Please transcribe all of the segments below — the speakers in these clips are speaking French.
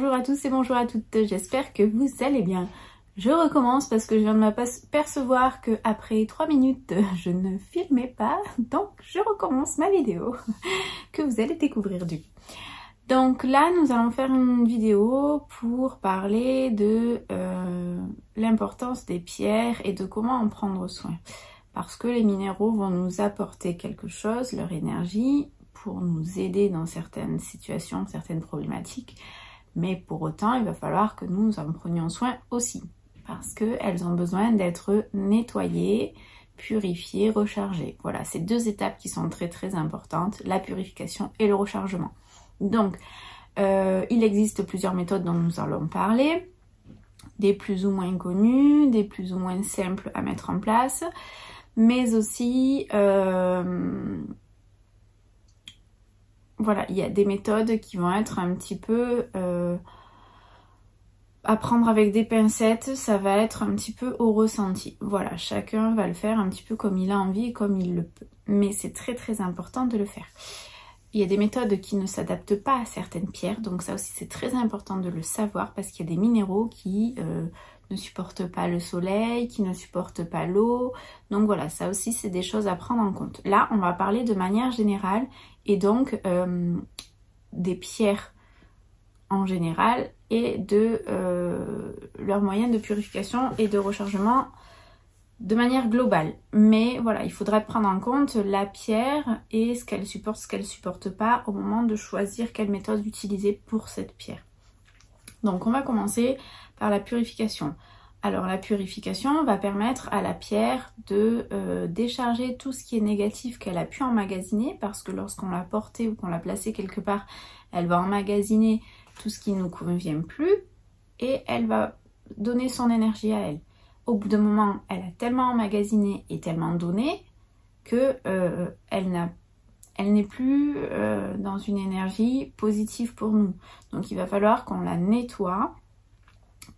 Bonjour à tous et bonjour à toutes, j'espère que vous allez bien. Je recommence parce que je viens de m'apercevoir que après 3 minutes je ne filmais pas, donc je recommence ma vidéo que vous allez découvrir du coup. Donc là nous allons faire une vidéo pour parler de l'importance des pierres et de comment en prendre soin. Parce que les minéraux vont nous apporter quelque chose, leur énergie, pour nous aider dans certaines situations, certaines problématiques. Mais pour autant, il va falloir que nous en prenions soin aussi. Parce qu'elles ont besoin d'être nettoyées, purifiées, rechargées. Voilà, c'est deux étapes qui sont très importantes, la purification et le rechargement. Donc, il existe plusieurs méthodes dont nous allons parler. Des plus ou moins connues, des plus ou moins simples à mettre en place. Mais aussi... voilà, il y a des méthodes qui vont être un petit peu à prendre avec des pincettes, ça va être un petit peu au ressenti. Voilà, chacun va le faire un petit peu comme il a envie et comme il le peut. Mais c'est très important de le faire. Il y a des méthodes qui ne s'adaptent pas à certaines pierres, donc ça aussi c'est très important de le savoir parce qu'il y a des minéraux qui ne supportent pas le soleil, qui ne supportent pas l'eau. Donc voilà, ça aussi c'est des choses à prendre en compte. Là, on va parler de manière générale et donc des pierres en général et de leurs moyens de purification et de rechargement de manière globale. Mais voilà, il faudra prendre en compte la pierre et ce qu'elle supporte pas au moment de choisir quelle méthode utiliser pour cette pierre. Donc on va commencer par la purification. Alors la purification va permettre à la pierre de décharger tout ce qui est négatif qu'elle a pu emmagasiner, parce que lorsqu'on l'a portée ou qu'on l'a placée quelque part, elle va emmagasiner tout ce qui ne nous convient plus et elle va donner son énergie à elle. Au bout d'un moment, elle a tellement emmagasiné et tellement donné que elle n'est plus dans une énergie positive pour nous. Donc il va falloir qu'on la nettoie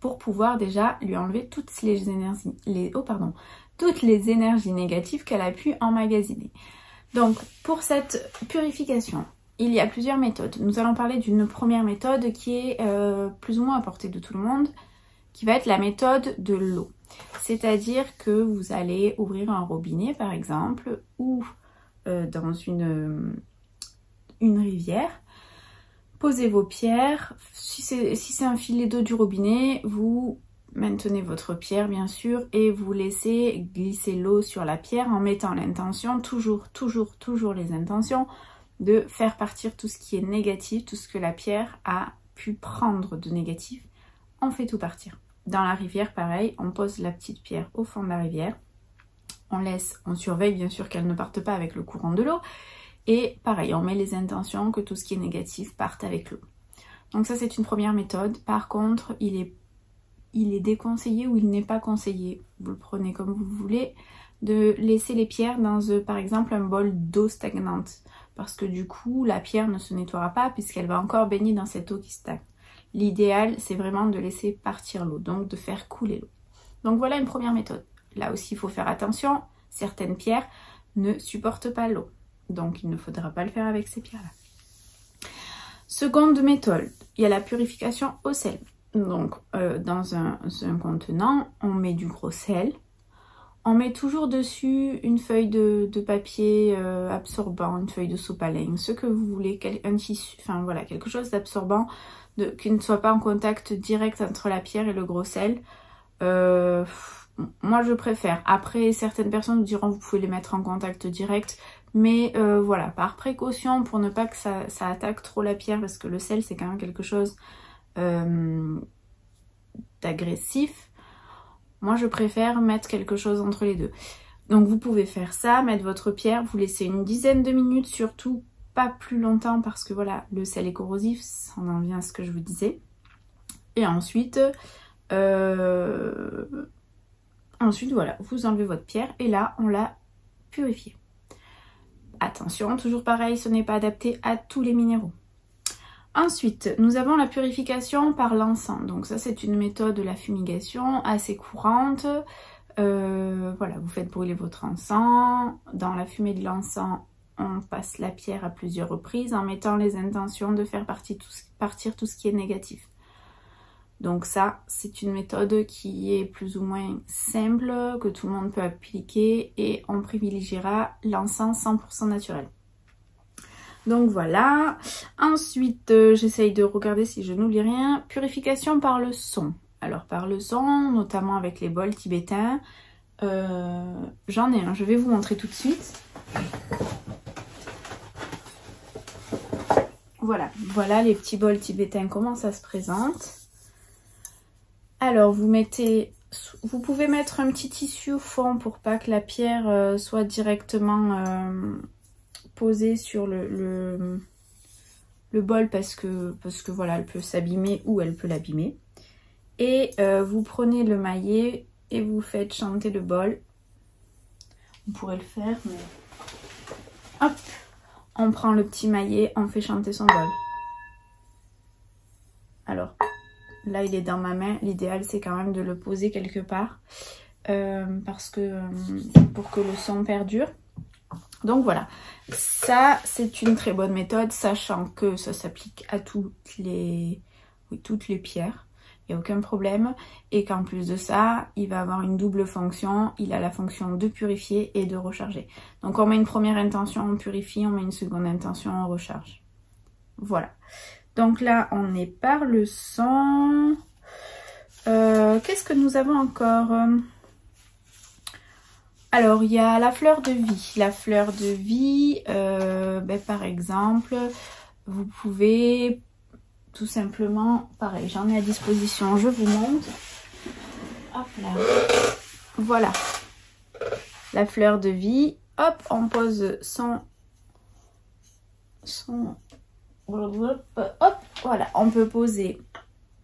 pour pouvoir déjà lui enlever toutes les énergies négatives qu'elle a pu emmagasiner. Donc pour cette purification, il y a plusieurs méthodes. Nous allons parler d'une première méthode qui est plus ou moins à portée de tout le monde, qui va être la méthode de l'eau. C'est-à-dire que vous allez ouvrir un robinet par exemple, ou dans une rivière, posez vos pierres. Si c'est un filet d'eau du robinet, vous maintenez votre pierre bien sûr et vous laissez glisser l'eau sur la pierre en mettant l'intention, toujours les intentions, de faire partir tout ce qui est négatif, tout ce que la pierre a pu prendre de négatif, on fait tout partir. Dans la rivière, pareil, on pose la petite pierre au fond de la rivière, on surveille bien sûr qu'elle ne parte pas avec le courant de l'eau, et pareil, on met les intentions que tout ce qui est négatif parte avec l'eau. Donc ça c'est une première méthode. Par contre, il est déconseillé ou il n'est pas conseillé, vous le prenez comme vous voulez, de laisser les pierres dans par exemple un bol d'eau stagnante. Parce que du coup, la pierre ne se nettoiera pas puisqu'elle va encore baigner dans cette eau qui stagne. L'idéal, c'est vraiment de laisser partir l'eau, donc de faire couler l'eau. Donc voilà une première méthode. Là aussi, il faut faire attention, certaines pierres ne supportent pas l'eau. Donc il ne faudra pas le faire avec ces pierres-là. Seconde méthode, il y a la purification au sel. Donc dans un contenant, on met du gros sel. On met toujours dessus une feuille de papier absorbant, une feuille de sopalin, ce que vous voulez, un tissu, enfin voilà, quelque chose d'absorbant, qui ne soit pas en contact direct entre la pierre et le gros sel. Moi je préfère. Après, certaines personnes vous diront vous pouvez les mettre en contact direct, mais voilà, par précaution pour ne pas que ça attaque trop la pierre, parce que le sel c'est quand même quelque chose d'agressif. Moi je préfère mettre quelque chose entre les deux. Donc vous pouvez faire ça, mettre votre pierre, vous laissez une dizaine de minutes, surtout pas plus longtemps parce que voilà, le sel est corrosif, ça en vient à ce que je vous disais. Et ensuite voilà, vous enlevez votre pierre et là on l'a purifiée. Attention, toujours pareil, ce n'est pas adapté à tous les minéraux. Ensuite, nous avons la purification par l'encens. Donc ça, c'est une méthode de la fumigation assez courante. Voilà, vous faites brûler votre encens. Dans la fumée de l'encens, on passe la pierre à plusieurs reprises en mettant les intentions de faire partir tout ce qui est négatif. Donc ça, c'est une méthode qui est plus ou moins simple, que tout le monde peut appliquer et on privilégiera l'encens 100% naturel. Donc voilà. Ensuite, j'essaye de regarder si je n'oublie rien. Purification par le son. Alors par le son, notamment avec les bols tibétains, j'en ai un, je vais vous montrer tout de suite. Voilà les petits bols tibétains, comment ça se présente. Alors vous pouvez mettre un petit tissu au fond pour pas que la pierre soit directement posée sur le bol parce que voilà, elle peut s'abîmer ou elle peut l'abîmer. Et vous prenez le maillet et vous faites chanter le bol. On pourrait le faire, mais hop, on prend le petit maillet, on fait chanter son bol. Alors là, il est dans ma main. L'idéal, c'est quand même de le poser quelque part parce que pour que le son perdure. Donc voilà, ça c'est une très bonne méthode, sachant que ça s'applique à toutes les pierres. Il n'y a aucun problème. Et qu'en plus de ça, il va avoir une double fonction. Il a la fonction de purifier et de recharger. Donc on met une première intention, on purifie, on met une seconde intention, on recharge. Voilà. Donc là, on est par le son. Qu'est-ce que nous avons encore? Alors, il y a la fleur de vie. La fleur de vie, par exemple, vous pouvez tout simplement, pareil, j'en ai à disposition, je vous montre. Hop là. Voilà. La fleur de vie. Hop, on pose hop, voilà, on peut poser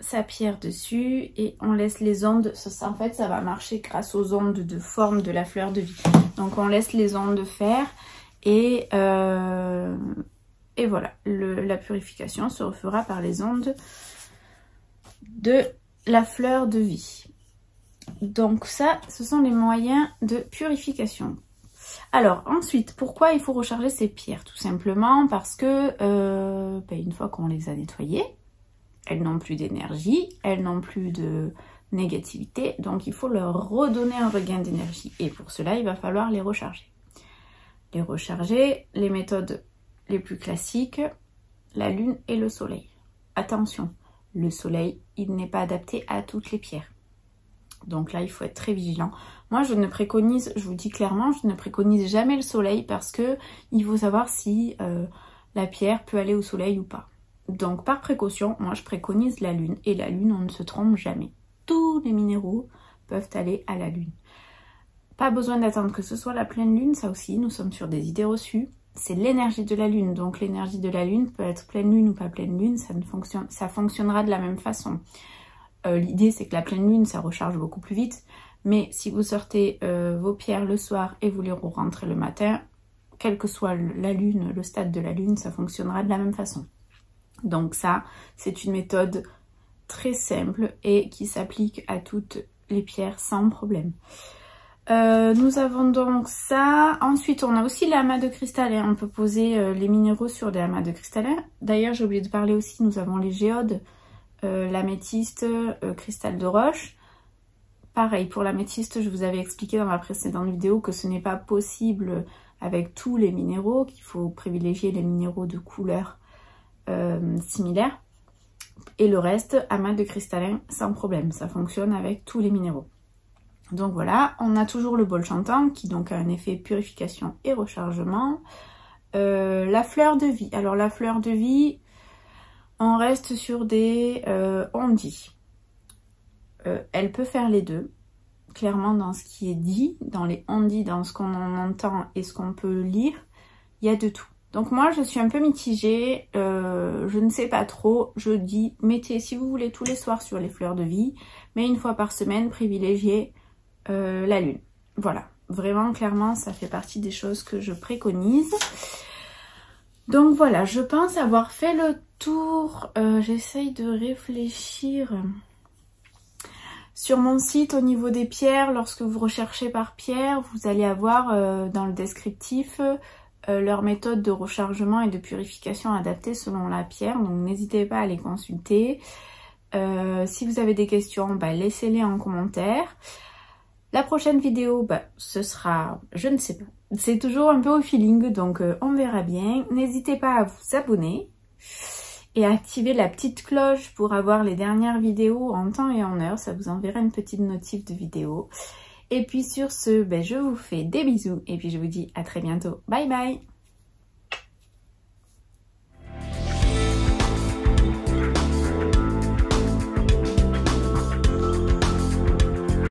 sa pierre dessus et on laisse les ondes, en fait ça va marcher grâce aux ondes de forme de la fleur de vie. Donc on laisse les ondes faire et voilà, la purification se refera par les ondes de la fleur de vie. Donc ça, ce sont les moyens de purification. Alors ensuite, pourquoi il faut recharger ces pierres? Tout simplement parce que une fois qu'on les a nettoyées, elles n'ont plus d'énergie, elles n'ont plus de négativité, donc il faut leur redonner un regain d'énergie. Et pour cela, il va falloir les recharger. Les recharger, les méthodes les plus classiques, la lune et le soleil. Attention, le soleil, il n'est pas adapté à toutes les pierres. Donc là, il faut être très vigilant. Moi, je vous dis clairement, je ne préconise jamais le soleil parce que il faut savoir si la pierre peut aller au soleil ou pas. Donc par précaution, moi je préconise la lune. Et la lune, on ne se trompe jamais. Tous les minéraux peuvent aller à la lune. Pas besoin d'attendre que ce soit la pleine lune, ça aussi, nous sommes sur des idées reçues. C'est l'énergie de la lune. Donc l'énergie de la lune peut être pleine lune ou pas pleine lune, ça fonctionnera de la même façon. L'idée c'est que la pleine lune, ça recharge beaucoup plus vite. Mais si vous sortez vos pierres le soir et vous les rentrez le matin, quelle que soit la lune, le stade de la lune, ça fonctionnera de la même façon. Donc ça, c'est une méthode très simple et qui s'applique à toutes les pierres sans problème. Nous avons donc ça. Ensuite, on a aussi l'amas de cristallin. On peut poser les minéraux sur des amas de cristallin. D'ailleurs, j'ai oublié de parler aussi, nous avons les géodes, l'améthyste, cristal de roche. Pareil, pour l'améthyste, je vous avais expliqué dans ma précédente vidéo que ce n'est pas possible avec tous les minéraux, qu'il faut privilégier les minéraux de couleur similaire, et le reste, amas de cristallin sans problème, ça fonctionne avec tous les minéraux. Donc voilà, on a toujours le bol chantant qui donc a un effet purification et rechargement. La fleur de vie, alors la fleur de vie, on reste sur des ondis. Elle peut faire les deux, clairement dans ce qui est dit, dans les ondis, dans ce qu'on en entend et ce qu'on peut lire, il y a de tout. Donc moi je suis un peu mitigée, je ne sais pas trop, je dis mettez si vous voulez tous les soirs sur les fleurs de vie, mais une fois par semaine privilégiez la lune. Voilà, vraiment clairement ça fait partie des choses que je préconise. Donc voilà, je pense avoir fait le tour, j'essaye de réfléchir. Sur mon site, au niveau des pierres, lorsque vous recherchez par pierre, vous allez avoir dans le descriptif leur méthode de rechargement et de purification adaptée selon la pierre. Donc n'hésitez pas à les consulter. Si vous avez des questions, laissez-les en commentaire. La prochaine vidéo, ce sera, je ne sais pas, c'est toujours un peu au feeling, donc on verra bien. N'hésitez pas à vous abonner et à activer la petite cloche pour avoir les dernières vidéos en temps et en heure. Ça vous enverra une petite notif de vidéo. Et puis sur ce, je vous fais des bisous et puis je vous dis à très bientôt. Bye bye!